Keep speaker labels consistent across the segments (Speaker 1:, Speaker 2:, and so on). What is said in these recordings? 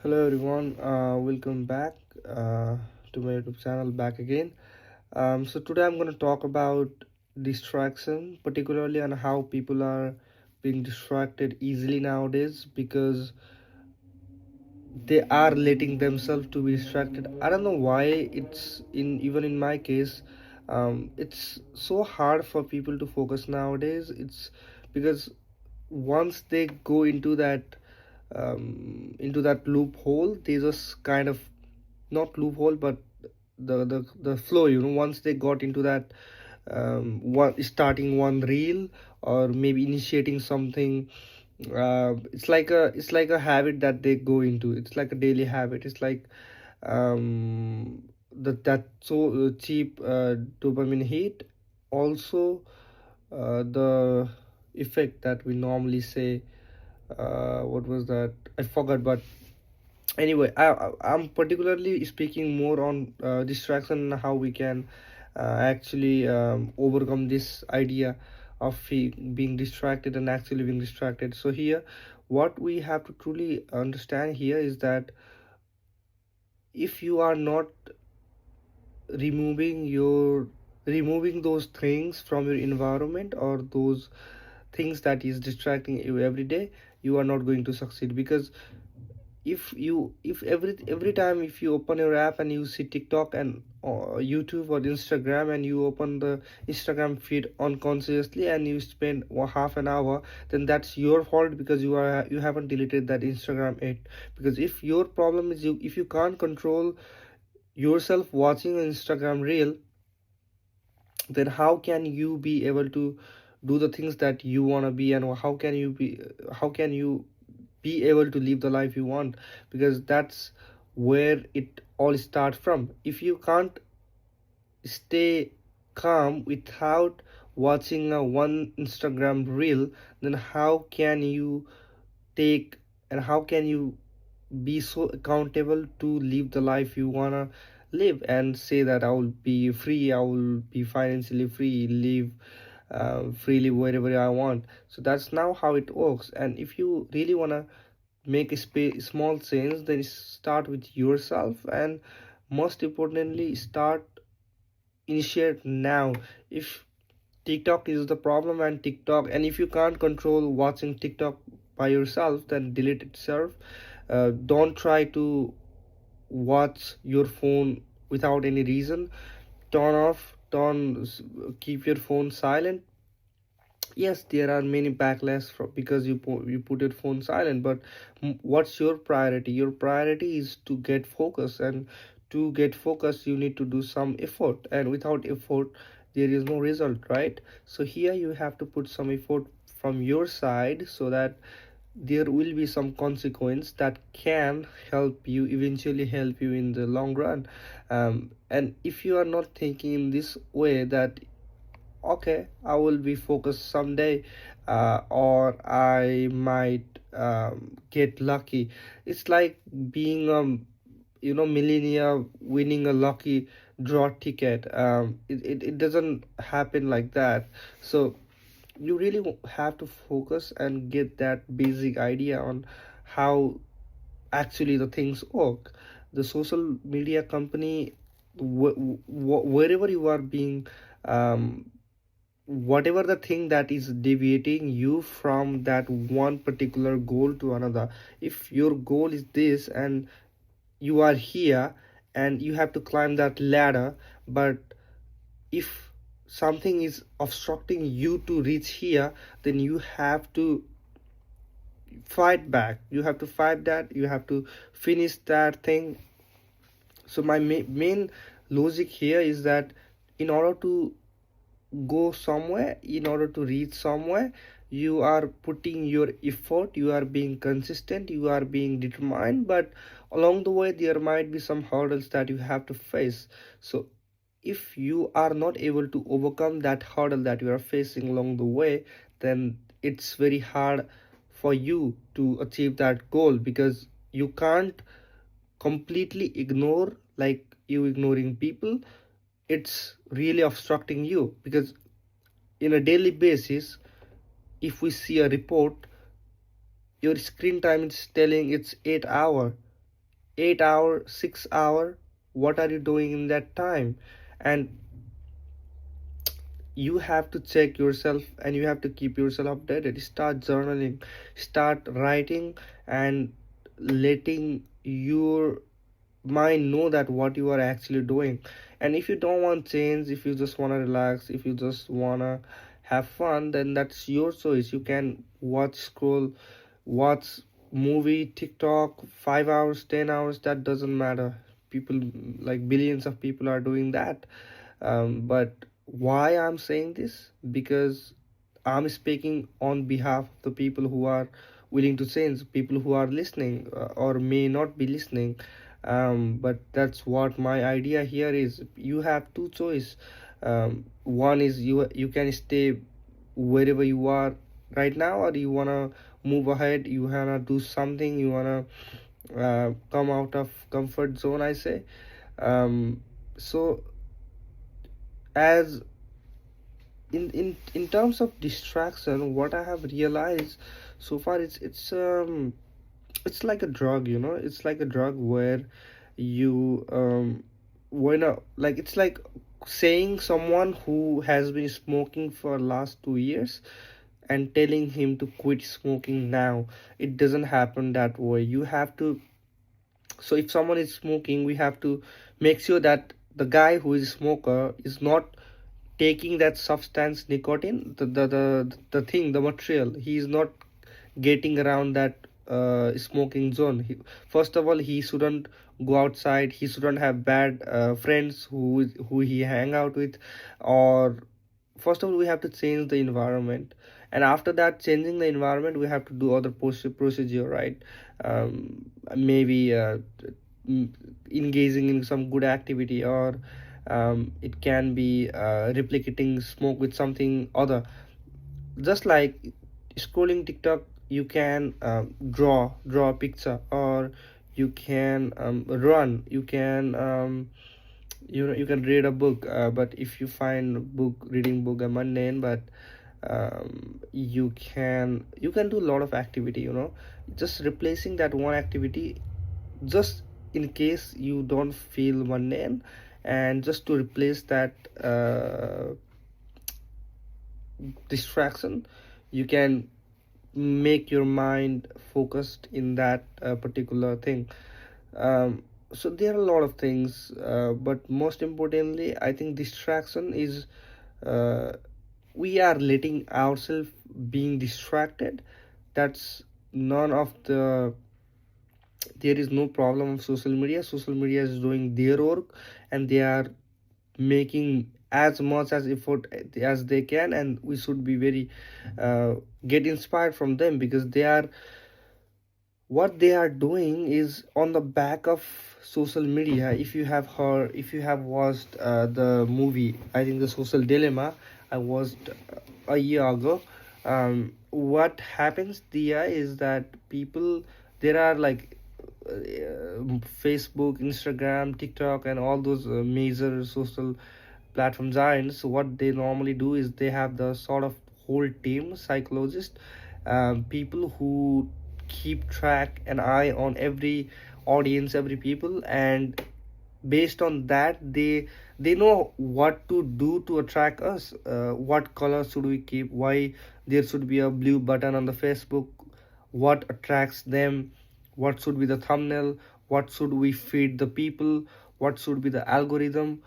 Speaker 1: Hello everyone, welcome back to my YouTube channel back again. So today I'm going to talk about distraction, particularly on how people are being distracted easily nowadays because they are letting themselves to be distracted. I don't know why it's in even in my case. It's so hard for people to focus nowadays. It's because once they go into that loophole, they just kind of, not loophole, but the flow, once they got into that, one starting one reel or maybe initiating something. It's like a habit that they go into. It's like a daily habit. It's like that so cheap dopamine hit. Also, the effect that we normally say, what was that, I forgot, but anyway, I'm particularly speaking more on distraction and how we can actually overcome this idea of being distracted and actually being distracted. So here, what we have to truly understand here is that if you are not removing your removing those things from your environment, or those things that is distracting you every day, you are not going to succeed. Because if every time if you open your app and you see TikTok and YouTube or Instagram, and you open the Instagram feed unconsciously and you spend half an hour, then that's your fault, because you haven't deleted that Instagram yet. Because if your problem is, if you can't control yourself watching an Instagram reel, then how can you be able to do the things that you want to be, and how can you be able to live the life you want? Because that's where it all starts from. If you can't stay calm without watching a one Instagram reel, then how can you take, and how can you be so accountable to live the life you wanna live, and say that I will be free, I will be financially free, live freely wherever I want? So that's now how it works. And if you really wanna make a small change, then start with yourself, and most importantly, start initiate now. If TikTok is the problem, and if you can't control watching TikTok by yourself, then delete itself. Don't try to watch your phone without any reason. Turn off, keep your phone silent. Yes, there are many backlash because you put your phone silent, but what's your priority? Your priority is to get focus, and to get focus you need to do some effort, and without effort there is no result, right? So here you have to put some effort from your side, so that there will be some consequence that can help you, eventually help you in the long run. And if you are not thinking in this way, that okay, I will be focused someday, or I might get lucky. It's like being millionaire, winning a lucky draw ticket. It doesn't happen like that. So you really have to focus and get that basic idea on how actually the things work. The social media company, wherever you are being, um, whatever the thing that is deviating you from that one particular goal to another. If your goal is this, and you are here, and you have to climb that ladder, but if something is obstructing you to reach here, then you have to fight back. You have to fight that, you have to finish that thing. So my main logic here is that in order to go somewhere, in order to reach somewhere, you are putting your effort, you are being consistent, you are being determined, but along the way there might be some hurdles that you have to face. So if you are not able to overcome that hurdle that you are facing along the way, then it's very hard for you to achieve that goal, because you can't completely ignore, like you ignoring people. It's really obstructing you, because in a daily basis, if we see a report, your screen time is telling it's 8 hour, 8 hour, 6 hour, what are you doing in that time? And you have to check yourself and you have to keep yourself updated. Start journaling, start writing, and letting your mind know that what you are actually doing. And if you don't want change, if you just want to relax, if you just want to have fun, then that's your choice. You can watch, scroll, watch movie, TikTok, 5 hours, 10 hours, that doesn't matter. People, like billions of people are doing that. But why I'm saying this? Because I'm speaking on behalf of the people who are willing to change, people who are listening or may not be listening. But that's what my idea here is. You have two choice. One is you can stay wherever you are right now, or you wanna move ahead. You wanna do something. You wanna come out of comfort zone, I say. So as in terms of distraction, what I have realized so far, it's like a drug, it's like a drug where you when like it's like saying someone who has been smoking for last 2 years and telling him to quit smoking now. It doesn't happen that way. You have to, so if someone is smoking, we have to make sure that the guy who is a smoker is not taking that substance, nicotine, the thing, the material. He is not getting around that smoking zone. First of all, he shouldn't go outside. He shouldn't have bad friends who he hang out with. Or first of all, we have to change the environment, and after that changing the environment, we have to do other procedure, right? Maybe engaging in some good activity, or it can be replicating smoke with something other. Just like scrolling TikTok, you can draw a picture, or you can run, you can you can read a book. But if you find reading book a mundane, but you can do a lot of activity, just replacing that one activity, just in case you don't feel mundane, and just to replace that distraction, you can make your mind focused in that particular thing. So there are a lot of things, but most importantly, I think distraction is, uh, we are letting ourselves being distracted. That's none of the, there is no problem of social media. Social media is doing their work, and they are making as much as effort as they can, and we should be very get inspired from them, because they are, what they are doing is on the back of social media. If you have heard, if you have watched the movie, I think, The Social Dilemma, I watched a year ago. What happens there is that people, there are like Facebook, Instagram, TikTok, and all those major social platform giants. What they normally do is they have the sort of whole team psychologist, people who keep track an eye on every audience, every people, and based on that, they know what to do to attract us. What color should we keep, why there should be a blue button on the Facebook, what attracts them, what should be the thumbnail, what should we feed the people, what should be the algorithm.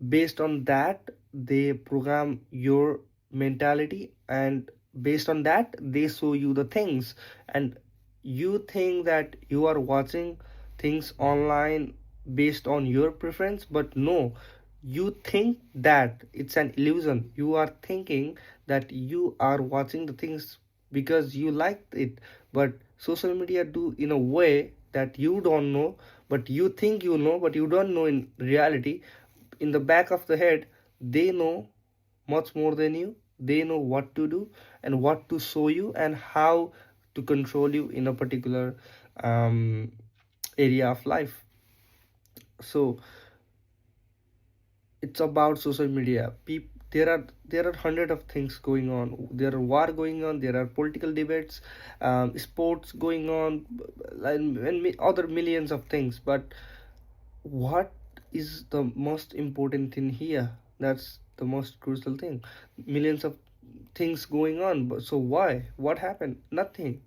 Speaker 1: Based on that, they program your mentality, and based on that, they show you the things. And you think that you are watching things online based on your preference, but no, you think that it's an illusion. You are thinking that you are watching the things because you liked it, but social media do in a way that you don't know, but you think you know, but you don't know. In reality, in the back of the head, they know much more than you. They know what to do and what to show you and how to control you in a particular um, area of life. So it's about social media. there are hundred of things going on. There are war going on, there are political debates, sports going on, and other millions of things. But what is the most important thing here? That's the most crucial thing. Millions of things going on, so why? What happened? Nothing.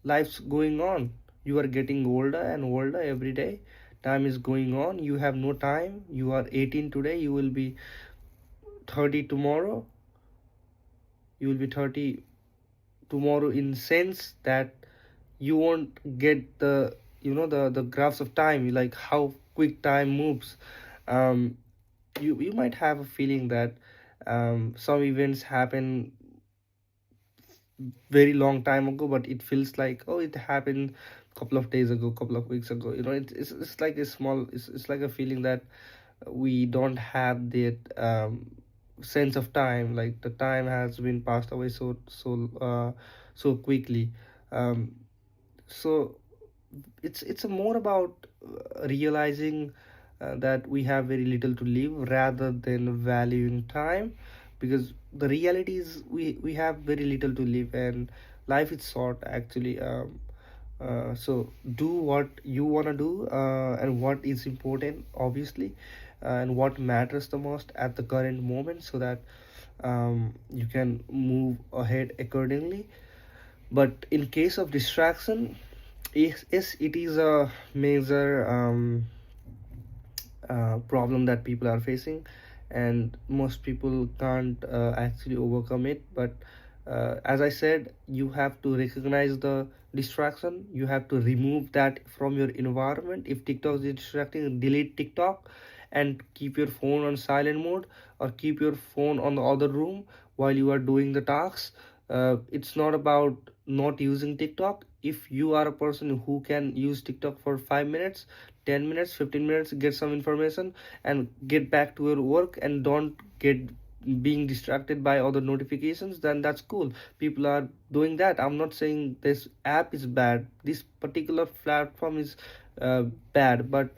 Speaker 1: Life's going on. You are getting older and older every day. Time is going on. You have no time. You are 18 today, you will be 30 tomorrow. You will be 30 tomorrow, in sense that you won't get the, the graphs of time, like how quick time moves. um you might have a feeling that some events happen very long time ago, but it feels like, oh, it happened a couple of days ago, couple of weeks ago. It's like a small, it's like a feeling that we don't have that sense of time, like the time has been passed away so quickly. um so it's a more about realizing that we have very little to live rather than valuing time, because the reality is we have very little to live, and life is short actually. So do what you want to do, and what is important, obviously, and what matters the most at the current moment, so that you can move ahead accordingly. But in case of distraction, yes, it is a major problem that people are facing, and most people can't actually overcome it. But as I said, you have to recognize the distraction, you have to remove that from your environment. If TikTok is distracting, delete TikTok and keep your phone on silent mode, or keep your phone on the other room while you are doing the tasks. It's not about not using TikTok. If you are a person who can use TikTok for 5 minutes, 10 minutes, 15 minutes, get some information and get back to your work, and don't get being distracted by other notifications, then that's cool. People are doing that. I'm not saying this app is bad, this particular platform is bad, but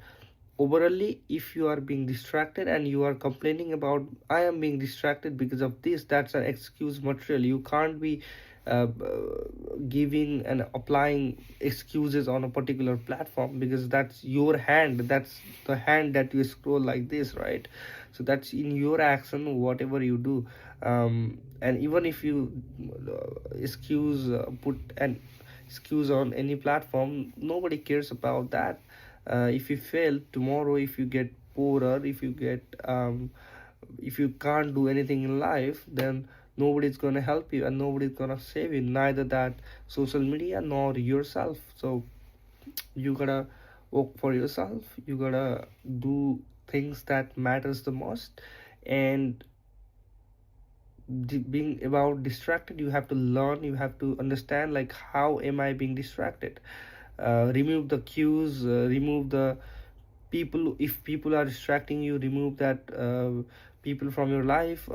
Speaker 1: overally, if you are being distracted and you are complaining about, I am being distracted because of this, that's an excuse material. You can't be giving and applying excuses on a particular platform, because that's your hand, that's the hand that you scroll like this, right? So that's in your action, whatever you do. And even if you put an excuse on any platform, nobody cares about that. If you fail tomorrow, if you get poorer, if you can't do anything in life, then nobody's gonna help you and nobody's gonna save you, neither that social media nor yourself. So you gotta work for yourself, you gotta do things that matters the most. And being about distracted, you have to learn, you have to understand, like, how am I being distracted? Remove the cues, remove the people. If people are distracting you, remove that people from your life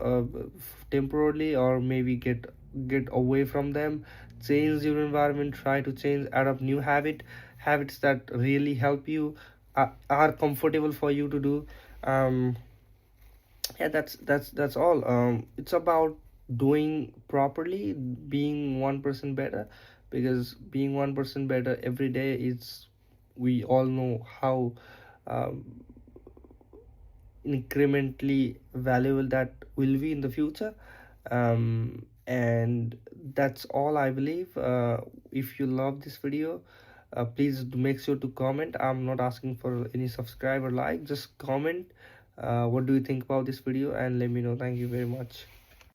Speaker 1: temporarily, or maybe get away from them. Change your environment, try to change, adopt new habits that really help you, are comfortable for you to do. Yeah, that's all. It's about doing properly, being 1% better, because being 1% better every day is, we all know how um, incrementally valuable that will be in the future. And that's all, I believe. If you love this video, please make sure to comment. I'm not asking for any subscribe or like, just comment what do you think about this video, and let me know. Thank you very much.